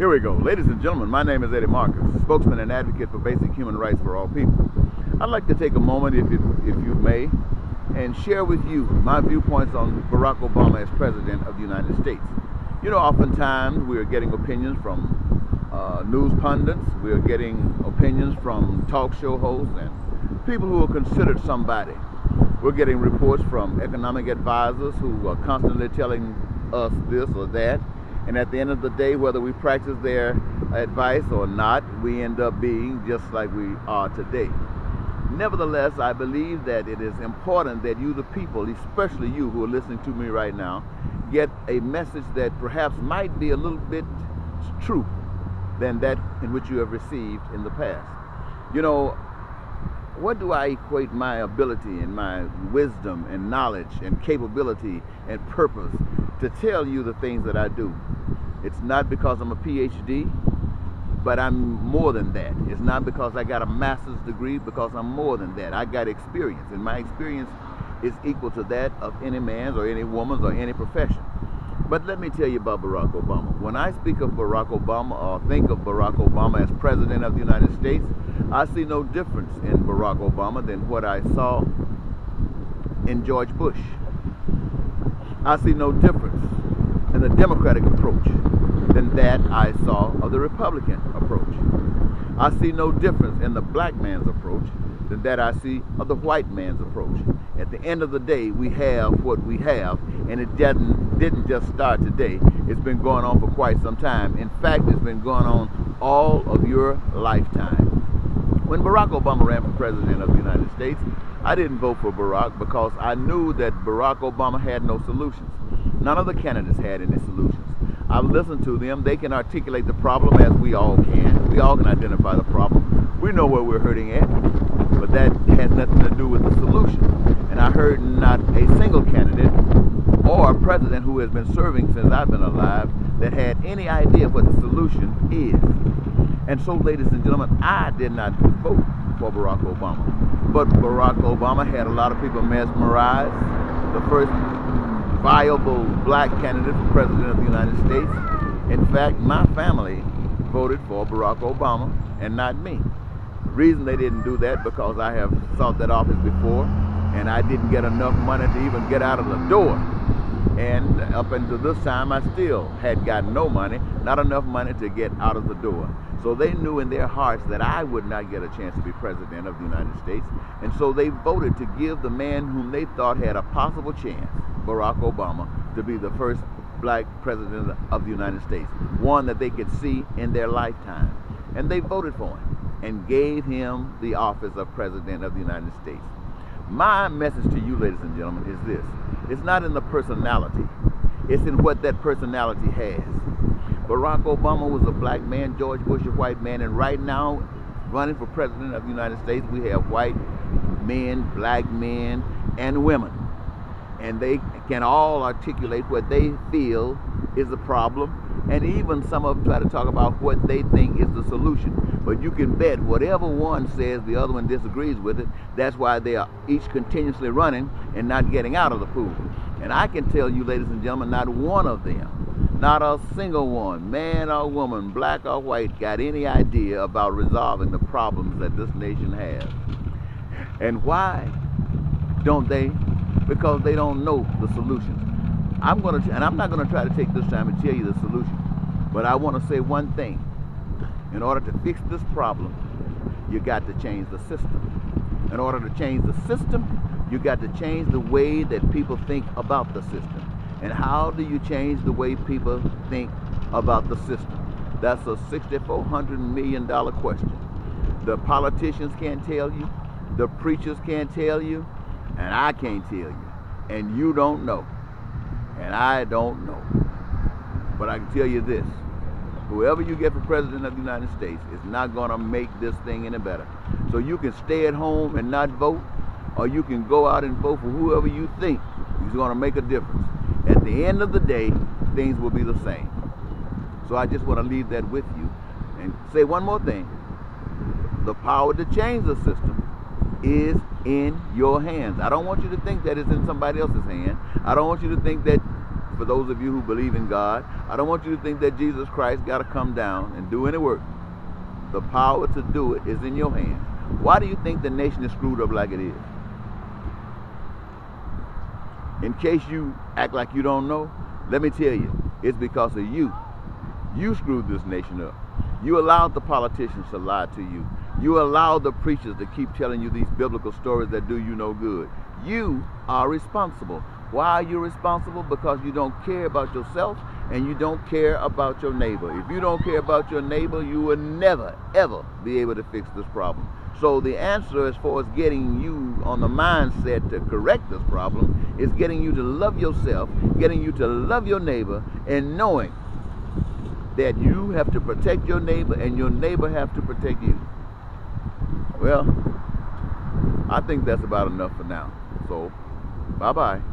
Here we go. Ladies and gentlemen, my name is Eddie Marcus, spokesman and advocate for basic human rights for all people. I'd like to take a moment, if you may, and share with you my viewpoints on Barack Obama as President of the United States. You know, oftentimes we are getting opinions from news pundits, we are getting opinions from talk show hosts and people who are considered somebody. We're getting reports from economic advisors who are constantly telling us this or that. And at the end of the day, whether we practice their advice or not, we end up being just like we are today. Nevertheless, I believe that it is important that you, the people, especially you who are listening to me right now, get a message that perhaps might be a little bit true than that in which you have received in the past. You know, what do I equate my ability and my wisdom and knowledge and capability and purpose to tell you the things that I do? It's not because I'm a PhD, but I'm more than that. It's not because I got a master's degree, because I'm more than that. I got experience, and my experience is equal to that of any man's or any woman's or any profession. But let me tell you about Barack Obama. When I speak of Barack Obama or think of Barack Obama as President of the United States, I see no difference in Barack Obama than what I saw in George Bush. I see no difference in the Democratic approach than that I saw of the Republican approach. I see no difference in the black man's approach than that I see of the white man's approach. At the end of the day, we have what we have, and it didn't just start today. It's been going on for quite some time. In fact, it's been going on all of your lifetime. When Barack Obama ran for President of the United States, I didn't vote for Barack because I knew that Barack Obama had no solutions. None of the candidates had any solutions. I've listened to them. They can articulate the problem as we all can. We all can identify the problem. We know where we're hurting at, but that has nothing to do with the solution. And I heard not a single candidate or president who has been serving since I've been alive that had any idea what the solution is. And so, ladies and gentlemen, I did not vote for Barack Obama. But Barack Obama had a lot of people mesmerized. The first viable black candidate for President of the United States. In fact, my family voted for Barack Obama and not me. The reason they didn't do that because I have sought that office before and I didn't get enough money to even get out of the door. And up until this time, I still had gotten no money, not enough money to get out of the door. So they knew in their hearts that I would not get a chance to be President of the United States. And so they voted to give the man whom they thought had a possible chance, Barack Obama, to be the first black president of the United States, one that they could see in their lifetime. And they voted for him and gave him the office of President of the United States. My message to you, ladies and gentlemen, is this. It's not in the personality. It's in what that personality has. Barack Obama was a black man, George Bush a white man, and right now, running for President of the United States, we have white men, black men, and women. And they can all articulate what they feel is the problem, and even some of them try to talk about what they think is the solution. But you can bet whatever one says, the other one disagrees with it. That's why they are each continuously running and not getting out of the pool. And I can tell you, ladies and gentlemen, not one of them, not a single one, man or woman, black or white, got any idea about resolving the problems that this nation has. And why don't they? Because they don't know the solutions. And I'm not going to try to take this time and tell you the solution, but I want to say one thing. In order to fix this problem, you got to change the system. In order to change the system, you got to change the way that people think about the system. And how do you change the way people think about the system? That's a $6,400 million question. The politicians can't tell you, the preachers can't tell you, and I can't tell you. And you don't know. And I don't know. But I can tell you this. Whoever you get for President of the United States is not going to make this thing any better. So you can stay at home and not vote, or you can go out and vote for whoever you think is going to make a difference. At the end of the day, things will be the same. So I just want to leave that with you and say one more thing. The power to change the system is in your hands. I don't want you to think that it's in somebody else's hand. I don't want you to think that for those of you who believe in God, I don't want you to think that Jesus Christ got to come down and do any work. The power to do it is in your hands. Why do you think the nation is screwed up like it is? In case you act like you don't know, let me tell you, it's because of you. You screwed this nation up. You allowed the politicians to lie to you. You allowed the preachers to keep telling you these biblical stories that do you no good. You are responsible. Why are you responsible? Because you don't care about yourself and you don't care about your neighbor. If you don't care about your neighbor, you will never, ever be able to fix this problem. So the answer as far as getting you on the mindset to correct this problem is getting you to love yourself, getting you to love your neighbor, and knowing that you have to protect your neighbor and your neighbor have to protect you. Well, I think that's about enough for now. So, bye-bye.